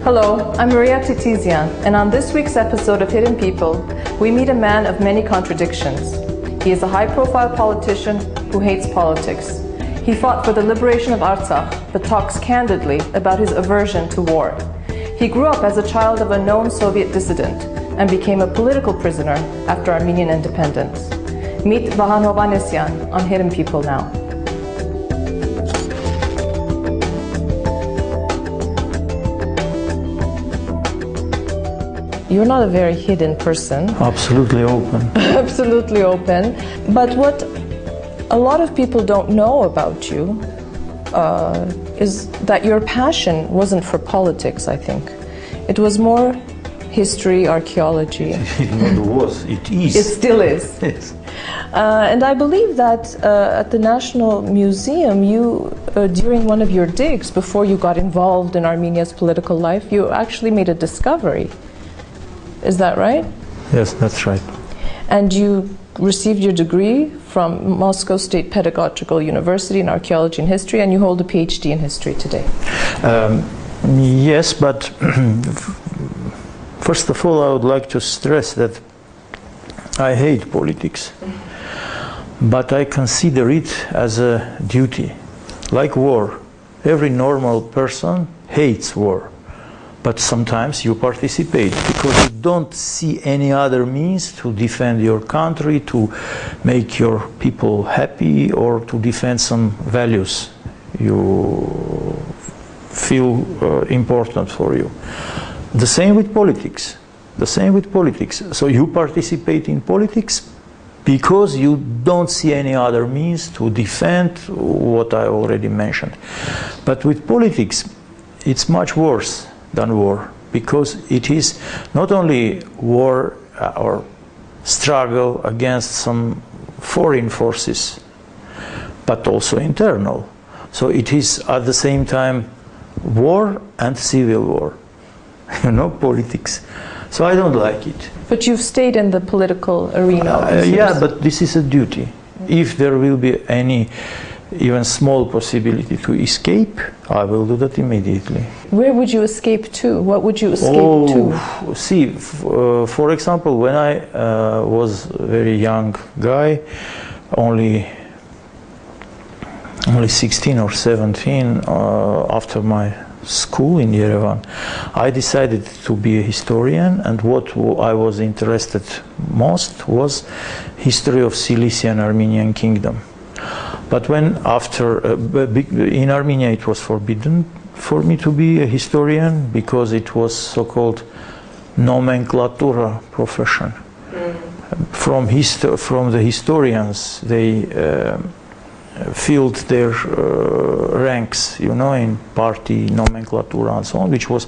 Hello, I'm Maria Titizian, and on this week's episode of Hidden People, we meet a man of many contradictions. He is a high-profile politician who hates politics. He fought for the liberation of Artsakh, but talks candidly about his aversion to war. He grew up as a child of a known Soviet dissident and became a political prisoner after Armenian independence. Meet Vahán Hovhannisian on Hidden People now. You're not a very hidden person. Absolutely open. Absolutely open. But what a lot of people don't know about you is that your passion wasn't for politics, I think. It was more history, archaeology. It not was, it is. It still is. Yes. And I believe that at the National Museum, you, during one of your digs, before you got involved in Armenia's political life, you actually made a discovery. Is that right? Yes, that's right. And you received your degree from Moscow State Pedagogical University in Archaeology and History, and you hold a PhD in History today. Yes, but first of all, I would like to stress that I hate politics, but I consider it as a duty, like war. Every normal person hates war. But sometimes you participate because you don't see any other means to defend your country, to make your people happy, or to defend some values you feel important for you. The same with politics. The same with politics. So you participate in politics because you don't see any other means to defend what I already mentioned. But with politics, it's much worse than war, because it is not only war or struggle against some foreign forces, but also internal. So it is at the same time war and civil war, politics. So I don't like it. But you've stayed in the political arena. Yeah, but this is a duty. If there will be any even small possibility to escape, I will do that immediately. Where would you escape to? What would you escape to? See, for example, when I was a very young guy, only 16 or 17, after my school in Yerevan, I decided to be a historian, and what I was interested most was history of Cilician Armenian Kingdom. But when in Armenia it was forbidden for me to be a historian because it was so-called nomenclatura profession. From the historians, they filled their ranks, in party nomenclatura and so on, which was,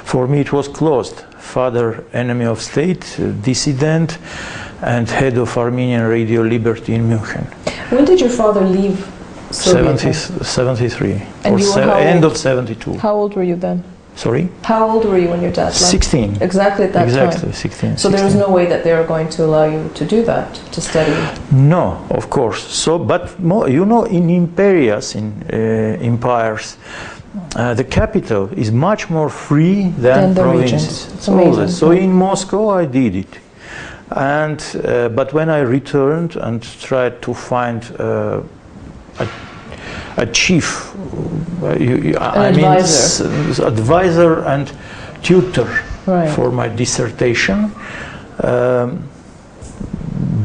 for me, it was closed. Father, enemy of state, dissident, and head of Armenian Radio Liberty in München. When did your father leave Soviet? 73. And you were end of 72. How old were you then? Sorry? How old were you when your dad left? 16. Exactly at that time? Exactly, 16. So there was no way that they were going to allow you to do that, to study? No, of course. So, but in imperias, in empires, the capital is much more free than the provinces. It's amazing. So in Moscow I did it. And but when I returned and tried to find a chief, advisor and tutor for my dissertation,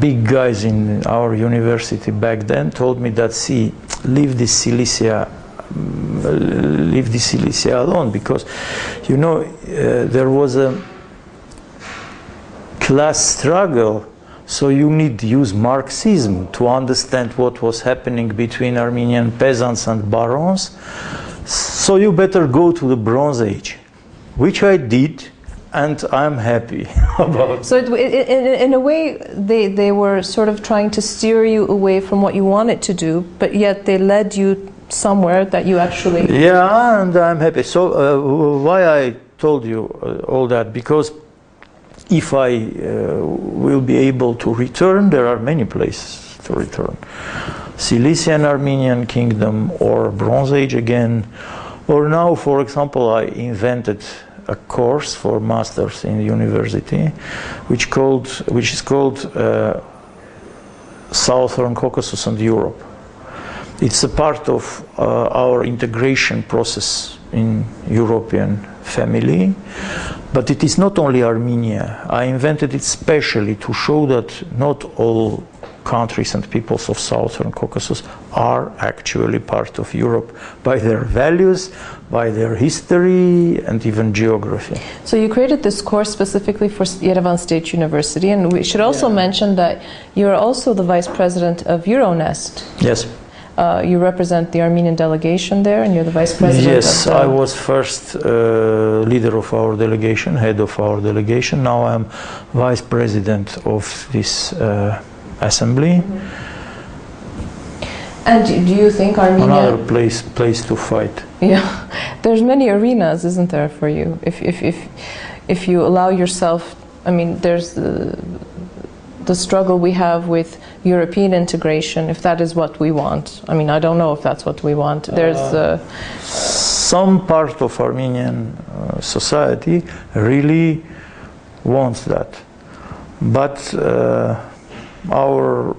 big guys in our university back then told me that, see, leave this Cilicia alone, because there was a class struggle, so you need to use Marxism to understand what was happening between Armenian peasants and barons. So you better go to the Bronze Age, which I did, and I'm happy about. So in a way, they were sort of trying to steer you away from what you wanted to do, but yet they led you somewhere that you actually... Yeah, and I'm happy. So why I told you all that, because if I will be able to return, there are many places to return. Cilician Armenian Kingdom, or Bronze Age again, or now, for example, I invented a course for masters in the university, which is called Southern Caucasus and Europe. It's a part of our integration process in European family, but it is not only Armenia. I invented it specially to show that not all countries and peoples of Southern Caucasus are actually part of Europe by their values, by their history, and even geography. So you created this course specifically for Yerevan State University, and we should also mention that you're also the vice president of Euronest. Yes. You represent the Armenian delegation there, and you're the vice president. Yes, I was first leader of our delegation, head of our delegation. Now I'm vice president of this assembly. And do you think Armenia... Another place to fight. Yeah, there's many arenas, isn't there, for you? If you allow yourself, I mean, there's the struggle we have with European integration, if that is what we want. I mean, I don't know if that's what we want. There's some part of Armenian society really wants that, but our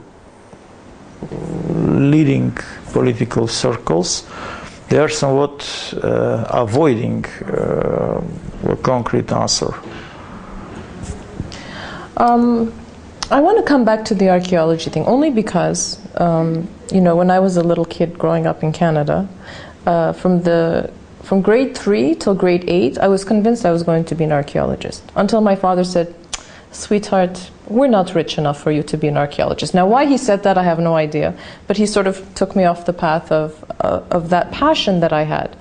leading political circles, they are somewhat avoiding a concrete answer. I want to come back to the archaeology thing, only because, you know, when I was a little kid growing up in Canada, from grade 3 till grade 8, I was convinced I was going to be an archaeologist, until my father said, "Sweetheart, we're not rich enough for you to be an archaeologist." Now, why he said that, I have no idea, but he sort of took me off the path of that passion that I had.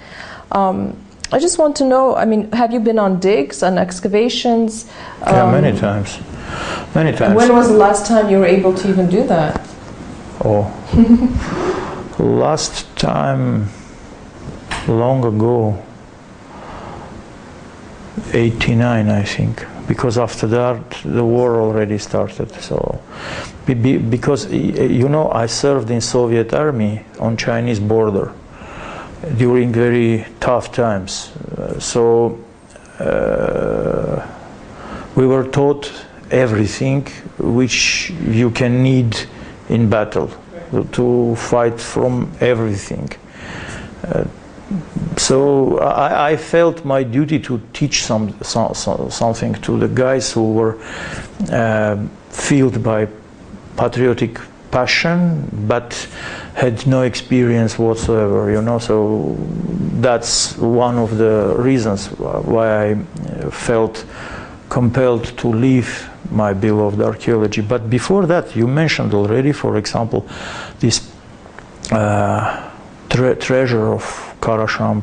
I just want to know, I mean, have you been on digs, on excavations? Yeah, many times. Many times. When was the last time you were able to even do that? Oh, last time, long ago, 89, I think. Because after that, the war already started. So, because, you know, I served in Soviet army on Chinese border during very tough times. So we were taught everything which you can need in battle, to fight from everything. So I felt my duty to teach something to the guys who were filled by patriotic passion, but had no experience whatsoever, you know. So that's one of the reasons why I felt compelled to leave my beloved archaeology. But before that, you mentioned already, for example, this treasure of Karashamb.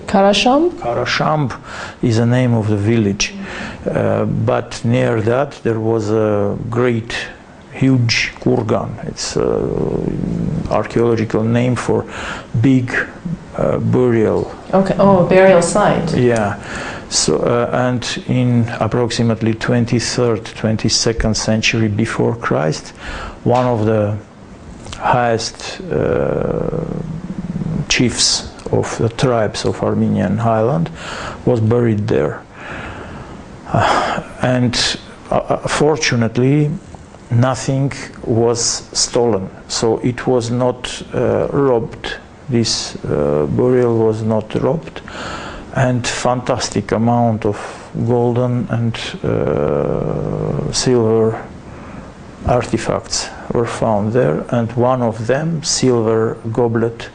Karashamb? Karashamb is the name of the village, but near that there was a great, huge kurgan. It's an archaeological name for big burial. Okay. Oh, burial site. Yeah. So and in approximately 23rd, 22nd century before Christ, one of the highest chiefs of the tribes of Armenian highland was buried there. And fortunately, nothing was stolen, so it was not robbed. This burial was not robbed, and fantastic amount of golden and silver artifacts were found there, and one of them, silver goblet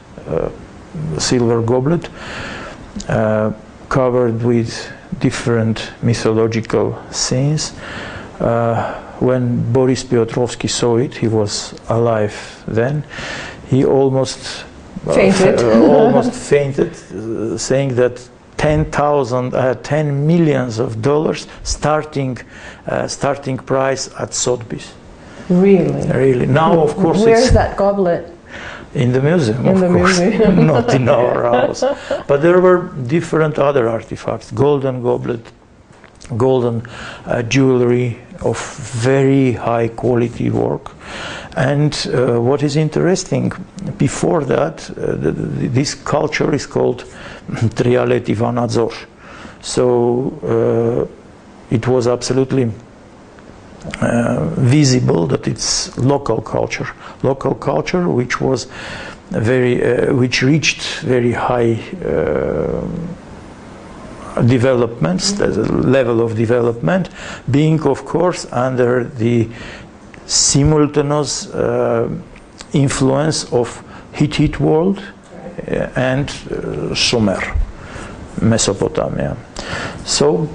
covered with different mythological scenes. When Boris Piotrovsky saw it, he was alive then, he almost fainted, saying that 10 millions of dollars starting price at Sotheby's. Really? Really. Now, of course, where's that goblet? In the museum, of course. Museum. Not in our house. But there were different other artifacts, golden goblet, golden jewelry of very high quality work. And what is interesting, before that, this culture is called Trialet Ivanadzor. So it was absolutely visible that it's local culture which was which reached very high developments, the level of development, being of course under the simultaneous influence of Hittite world and Sumer, Mesopotamia. So,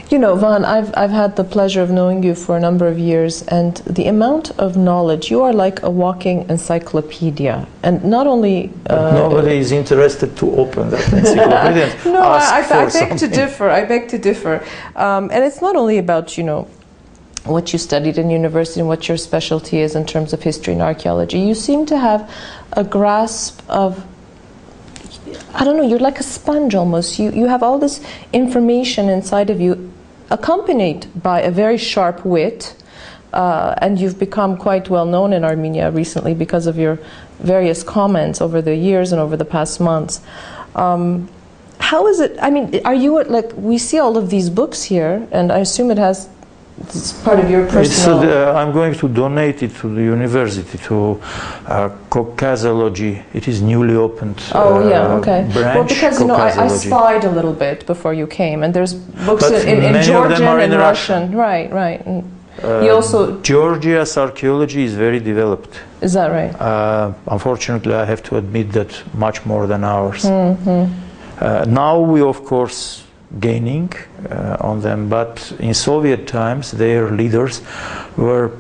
you know, Vahan, I've had the pleasure of knowing you for a number of years, and the amount of knowledge, you are like a walking encyclopedia. And not only... nobody is interested to open that encyclopedia. No, I beg to differ. I beg to differ. And it's not only about, you know, what you studied in university and what your specialty is in terms of history and archaeology. You seem to have a grasp of, I don't know, you're like a sponge almost. You have all this information inside of you, accompanied by a very sharp wit, and you've become quite well known in Armenia recently because of your various comments over the years and over the past months. How is it, I mean, are you, like, we see all of these books here, and I assume it has, it's part of your personal... I'm going to donate it to the university, to Caucasology. It is newly opened branch. Well, because, you know, I spied a little bit before you came, and there's books in Georgian and Russian. Right. And you also... Georgia's archaeology is very developed. Is that right? Unfortunately, I have to admit that much more than ours. Now we, of course, gaining on them, but in Soviet times their leaders were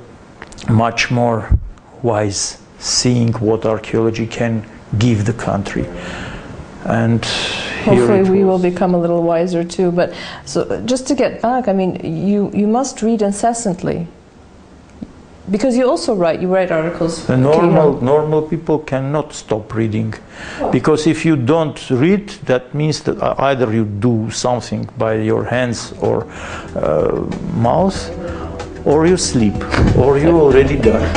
much more wise, seeing what archaeology can give the country. And hopefully we will become a little wiser too. But so just to get back, I mean, you must read incessantly, because you also write articles. The normal people cannot stop reading, because if you don't read, that means that either you do something by your hands or mouth, or you sleep, or you already died.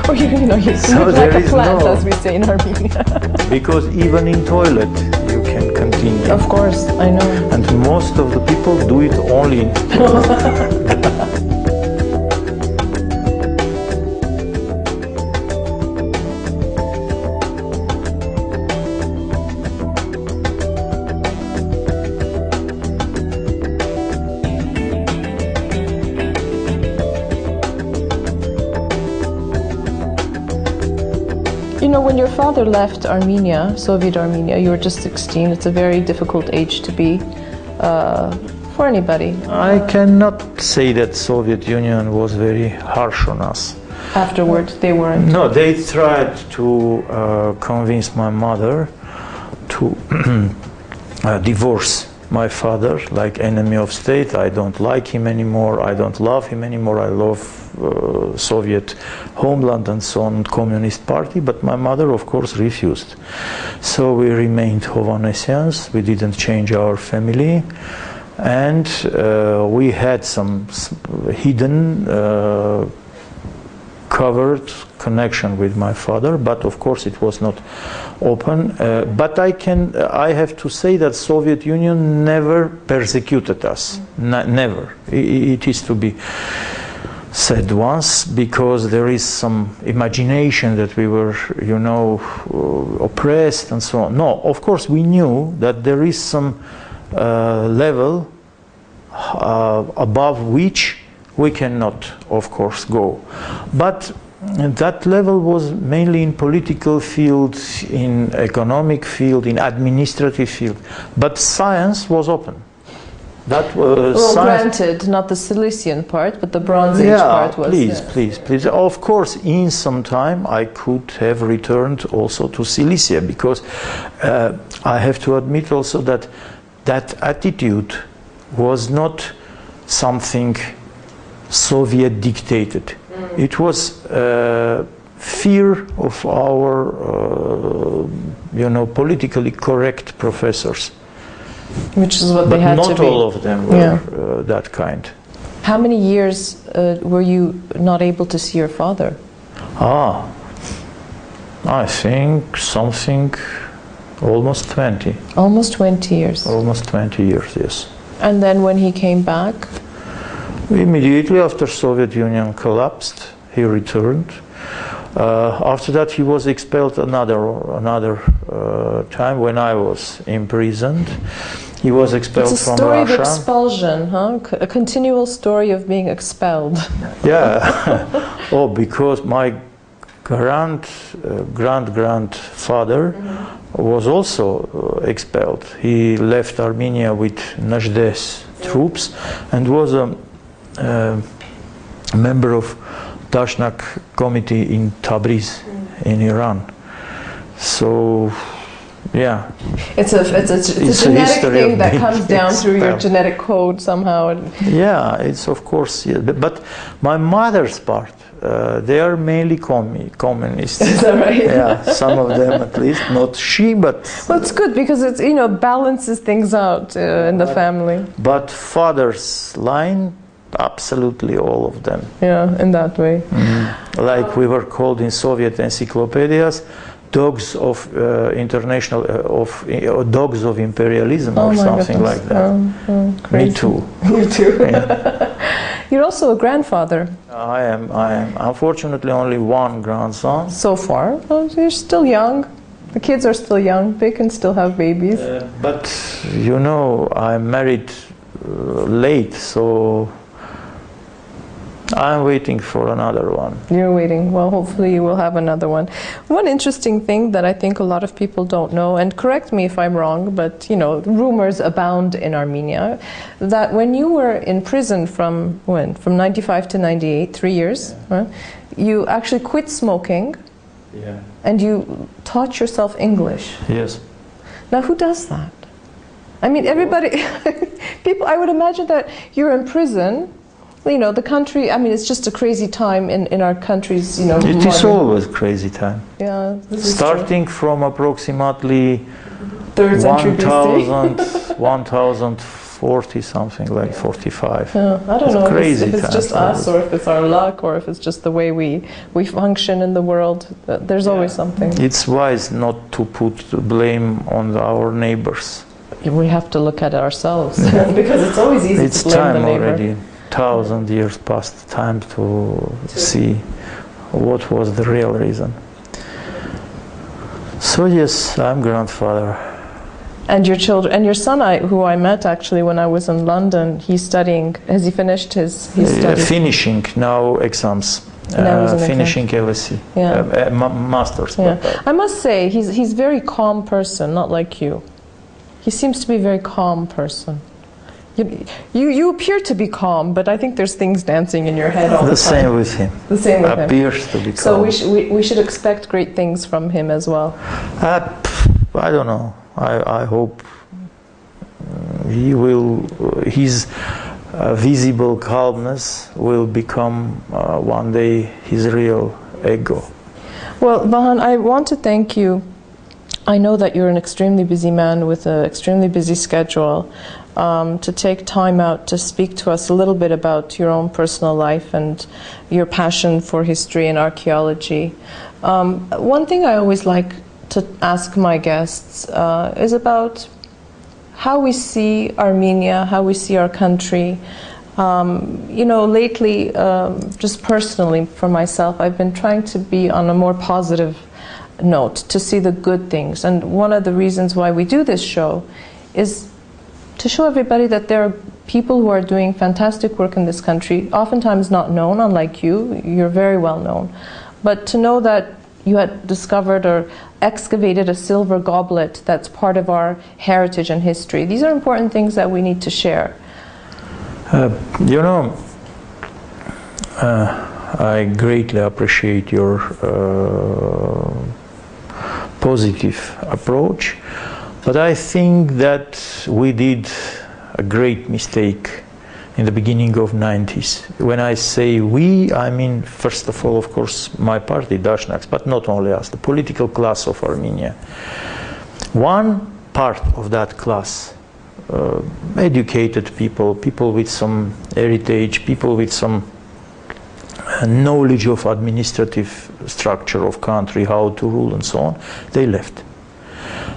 Or you sleep like a plant, as we say in Armenia. Because even in toilet you can continue. Of course, I know. And most of the people do it only in toilet. You know, when your father left Armenia, Soviet Armenia, you were just 16. It's a very difficult age to be for anybody. I cannot say that Soviet Union was very harsh on us. Afterwards, they weren't? No, they tried to convince my mother to divorce my father, like enemy of state. I don't like him anymore, I don't love him anymore, I love Soviet homeland and so on, Communist Party, but my mother of course refused. So we remained Hovhannissians, we didn't change our family, and we had some hidden covered connection with my father, but of course it was not open. But I have to say that Soviet Union never persecuted us, never. It is to be said once, because there is some imagination that we were, you know, oppressed and so on. No, of course we knew that there is some level above which we cannot, of course, go. But that level was mainly in political field, in economic field, in administrative field. But science was open. That was well, granted, not the Silesian part, but the Bronze Age part was. Please. Of course, in some time I could have returned also to Silesia, because I have to admit also that that attitude was not something Soviet dictated. It was fear of our, you know, politically correct professors. Which is what they had to be. But not all of them were that kind. How many years were you not able to see your father? I think something almost 20. Almost 20 years. Almost 20 years, yes. And then when he came back? Immediately after Soviet Union collapsed, he returned. After that, he was expelled another time when I was imprisoned. He was expelled from Russia. It's a story of expulsion, huh? A continual story of being expelled. Yeah. Oh, because my grandfather was also expelled. He left Armenia with ՀＹＤ's troops and was a member of Dashnak committee in Tabriz, in Iran. So, yeah. It's a genetic thing that comes down through your genetic code somehow. Yeah, it's of course. Yeah. But my mother's part, they are mainly communists. Is that right? Yeah, some of them at least. Not she, but. Well, it's good because it's balances things out in the family. But father's line, absolutely all of them. Yeah, in that way. Mm-hmm. Like we were called in Soviet encyclopedias, dogs of dogs of imperialism or something like that. Me too. You too. Yeah. You're also a grandfather. I am. Unfortunately, only one grandson. So far. Well, you're still young. The kids are still young. They can still have babies. But, I'm married late, so I'm waiting for another one. You're waiting. Well, hopefully you will have another one. One interesting thing that I think a lot of people don't know, and correct me if I'm wrong, but rumors abound in Armenia, that when you were in prison from 95 to 98, 3 years, right, you actually quit smoking, and you taught yourself English. Yes. Now, who does that? I mean, everybody, people, I would imagine that you're in prison. The country, it's just a crazy time in our country's, It is always a crazy time. Yeah. Starting from approximately 3rd century BC. 1040 something, like 45. Yeah, I don't know if it's just time. us or if it's our luck or if it's just the way we function in the world. There's always something. It's wise not to put blame on our neighbors. We have to look at it ourselves because it's always easy to blame the neighbor. Already. 1,000 years past, time to see what was the real reason. So yes, I'm grandfather. And your children, and your son, who I met actually when I was in London, he's studying. Has he finished his studies? Finishing now exams. Finishing LSE, masters. Yeah. I must say, he's a very calm person, not like you. He seems to be a very calm person. You appear to be calm, but I think there's things dancing in your head all the time. The same with him. The same with him. Appears to be calm. So we should expect great things from him as well. I don't know. I hope his visible calmness will become one day his real ego. Well, Vahan, I want to thank you. I know that you're an extremely busy man with an extremely busy schedule. To take time out to speak to us a little bit about your own personal life and your passion for history and archaeology. One thing I always like to ask my guests is about how we see Armenia, how we see our country. Lately, just personally for myself, I've been trying to be on a more positive note, to see the good things. And one of the reasons why we do this show is to show everybody that there are people who are doing fantastic work in this country, oftentimes not known, unlike you. You're very well known. But to know that you had discovered or excavated a silver goblet that's part of our heritage and history. These are important things that we need to share. I greatly appreciate your positive approach. But I think that we did a great mistake in the beginning of 90s. When I say we, I mean, first of all, of course, my party, Dashnaks, but not only us, the political class of Armenia. One part of that class, educated people, people with some heritage, people with some knowledge of administrative structure of country, how to rule and so on, they left.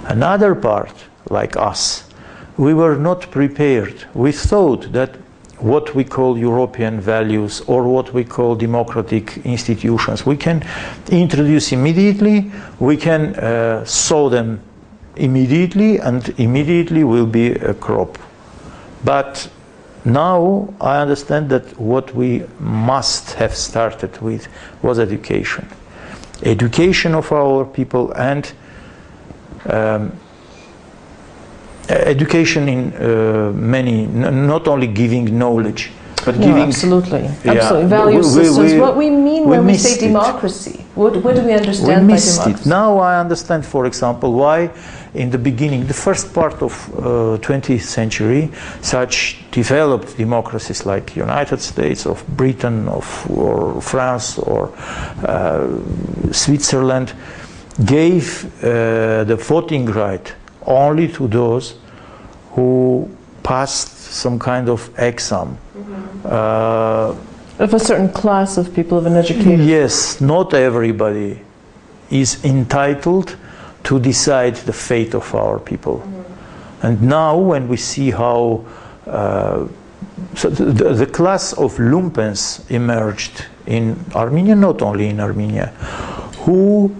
Another part, like us, we were not prepared. We thought that what we call European values or what we call democratic institutions, we can introduce immediately, we can sow them immediately, and immediately will be a crop. But now I understand that what we must have started with was education. Education of our people, and education in many, not only giving knowledge, but giving... Absolutely. Yeah, absolutely. Value systems. What we mean when we say democracy. What do we understand by democracy? Now I understand, for example, why in the beginning, the first part of 20th century, such developed democracies like United States, of Britain, or France, or Switzerland, gave the voting right only to those who passed some kind of exam. Of a certain class of people, of an educated. Yes, not everybody is entitled to decide the fate of our people. And now when we see how so the class of lumpens emerged in Armenia, not only in Armenia, who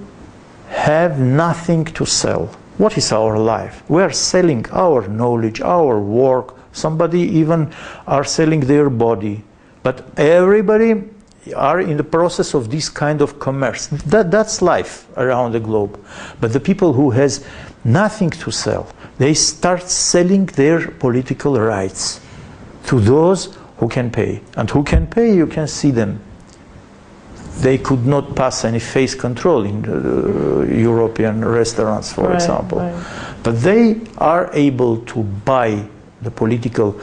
have nothing to sell. What is our life? We are selling our knowledge, our work. Somebody even are selling their body. But everybody are in the process of this kind of commerce. That's life around the globe. But the people who has nothing to sell, they start selling their political rights to those who can pay. And who can pay, you can see them. They could not pass any face control in European restaurants, for example. Right. But they are able to buy the political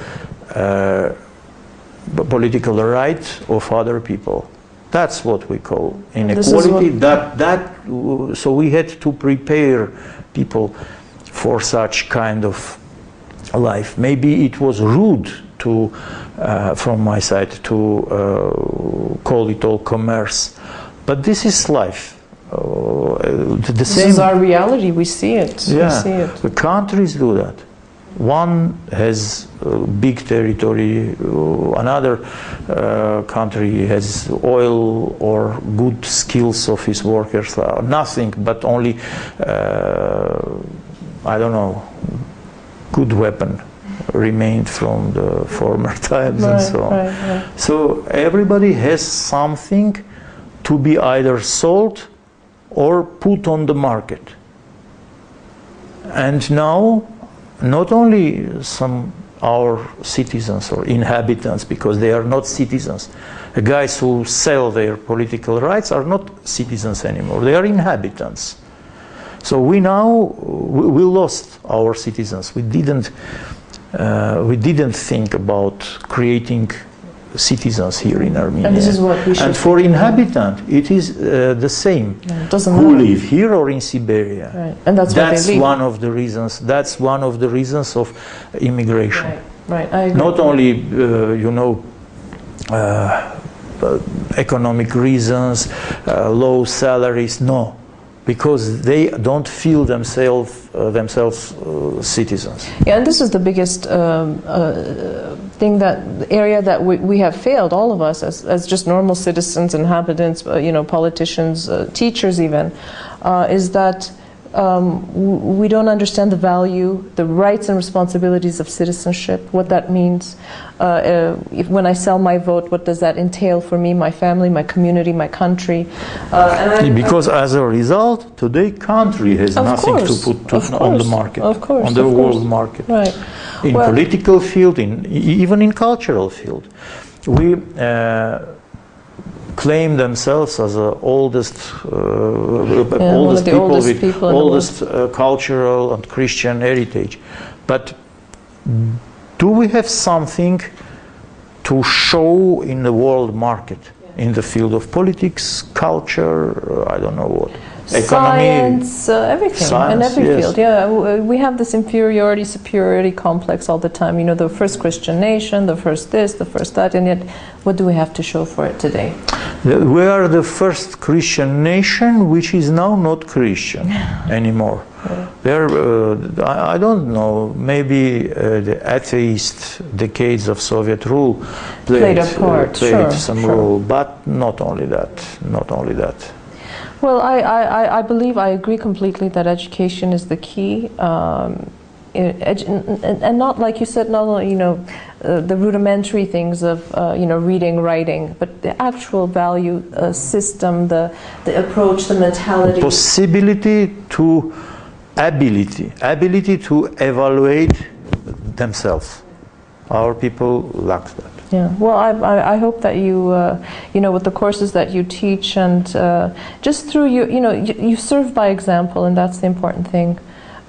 right of other people. That's what we call inequality. So we had to prepare people for such kind of life. Maybe it was rude to, from my side, to call it all commerce, but this is life. This is our reality. We see it. Yeah, we see it. The countries do that. One has big territory, another country has oil or good skills of his workers, nothing but only, I don't know, good weapon remained from the former times, and so on. So everybody has something to be either sold or put on the market. And now, not only some our citizens or inhabitants, because they are not citizens. The guys who sell their political rights are not citizens anymore. They are inhabitants. So we lost our citizens. We didn't think about creating citizens here in Armenia. And this is what we should. And for inhabitant, it is the same. Yeah, it doesn't who matter. live here or in Siberia. Right. And that's one of the reasons. That's one of the reasons of immigration. Right. Right. I agree. Not only economic reasons, low salaries. No. Because they don't feel themselves citizens. Yeah, and this is the biggest area that we have failed, all of us, as just normal citizens, inhabitants, politicians, teachers even, is that we don't understand the value, the rights and responsibilities of citizenship, what that means. When I sell my vote, what does that entail for me, my family, my community, my country? Because as a result, today country has nothing to put on the market, on the world market. Right. In political field, even in cultural field. We claim themselves as the oldest people with oldest cultural and Christian heritage. But do we have something to show in the world market, in the field of politics, culture, I don't know what? economy, science, everything, in every field. Yeah, we have this inferiority, superiority complex all the time. You know, the first Christian nation, the first this, the first that, and yet, what do we have to show for it today? We are the first Christian nation which is now not Christian anymore. I don't know, maybe the atheist decades of Soviet rule played a part, some role, but not only that, not only that. Well, I believe, I agree completely that education is the key, and not, like you said, not only, you know, the rudimentary things of, you know, reading, writing, but the actual value system, the approach, the mentality. Possibility to ability to evaluate themselves. Our people lack that. Yeah, well, I hope that you, you know, with the courses that you teach and just through you know, you serve by example, and that's the important thing.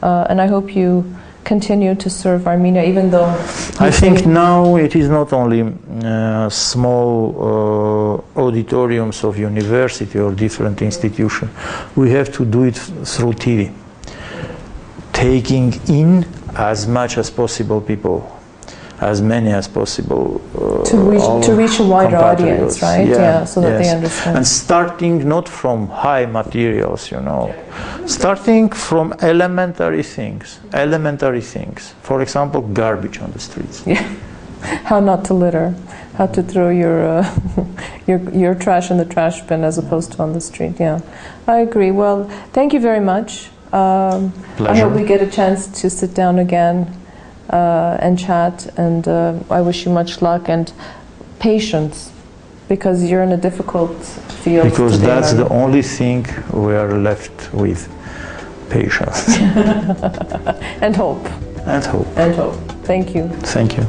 And I hope you continue to serve Armenia, even though... I think now it is not only small auditoriums of university or different institutions. We have to do it through TV, taking in as much as possible people, as many as possible. To reach a wider audience, right? Yeah, so that they understand. And starting not from high materials, you know, starting from elementary things. For example, garbage on the streets. Yeah, how not to litter, how to throw your your trash in the trash bin as opposed to on the street. Yeah, I agree. Well, thank you very much. I hope we get a chance to sit down again and chat, and I wish you much luck and patience, because you're in a difficult field. Because that's the only thing we are left with, patience. And hope. And hope. And hope. Thank you. Thank you.